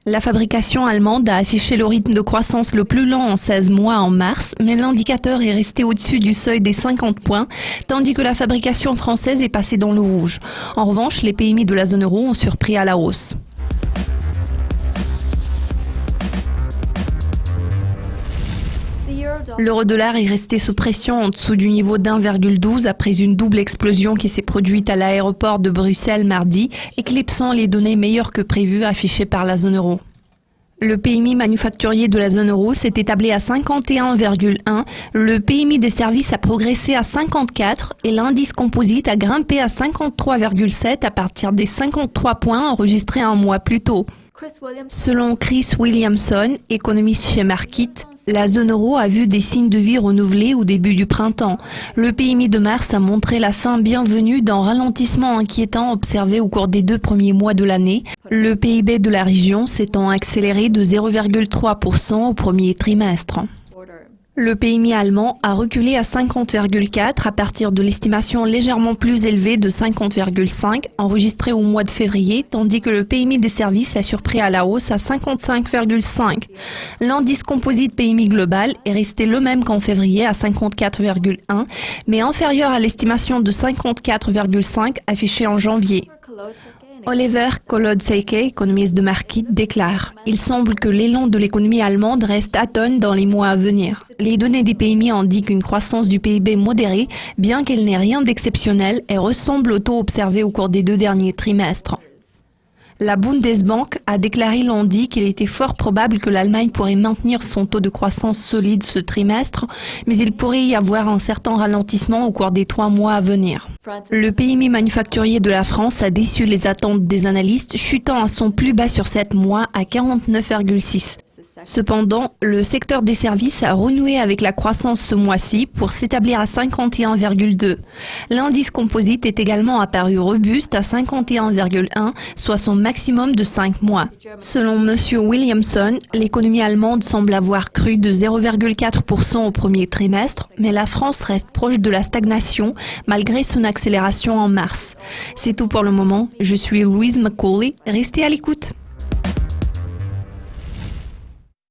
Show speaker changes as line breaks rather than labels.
La fabrication allemande a affiché le rythme de croissance le plus lent en 16 mois en mars, mais l'indicateur est resté au-dessus du seuil des 50 points, tandis que la fabrication française est passée dans le rouge. En revanche, les PMI de la zone euro ont surpris à la hausse. L'euro-dollar est resté sous pression en dessous du niveau d'1,12 après une double explosion qui s'est produite à l'aéroport de Bruxelles mardi, éclipsant les données meilleures que prévues affichées par la zone euro. Le PMI manufacturier de la zone euro s'est établi à 51,1, le PMI des services a progressé à 54 et l'indice composite a grimpé à 53,7 à partir des 53 points enregistrés un mois plus tôt. Selon Chris Williamson, économiste chez Markit, la zone euro a vu des signes de vie renouvelés au début du printemps. Le PMI de mars a montré la fin bienvenue d'un ralentissement inquiétant observé au cours des 2 premiers mois de l'année, le PIB de la région s'étant accéléré de 0,3% au premier trimestre. Le PMI allemand a reculé à 50,4 à partir de l'estimation légèrement plus élevée de 50,5 enregistrée au mois de février, tandis que le PMI des services a surpris à la hausse à 55,5. L'indice composite PMI global est resté le même qu'en février à 54,1, mais inférieur à l'estimation de 54,5 affichée en janvier. Oliver Kolodziejczak, économiste de Markit, déclare « Il semble que l'élan de l'économie allemande reste atone dans les mois à venir. Les données des PMI indiquent une croissance du PIB modérée, bien qu'elle n'ait rien d'exceptionnel et ressemble au taux observé au cours des 2 derniers trimestres. » La Bundesbank a déclaré lundi qu'il était fort probable que l'Allemagne pourrait maintenir son taux de croissance solide ce trimestre, mais il pourrait y avoir un certain ralentissement au cours des 3 mois à venir. Le PMI manufacturier de la France a déçu les attentes des analystes, chutant à son plus bas sur 7 mois à 49,6. Cependant, le secteur des services a renoué avec la croissance ce mois-ci pour s'établir à 51,2. L'indice composite est également apparu robuste à 51,1, soit son maximum de 5 mois. Selon M. Williamson, l'économie allemande semble avoir cru de 0,4% au premier trimestre, mais la France reste proche de la stagnation malgré son accélération en mars. C'est tout pour le moment. Je suis Louise McCauley. Restez à l'écoute.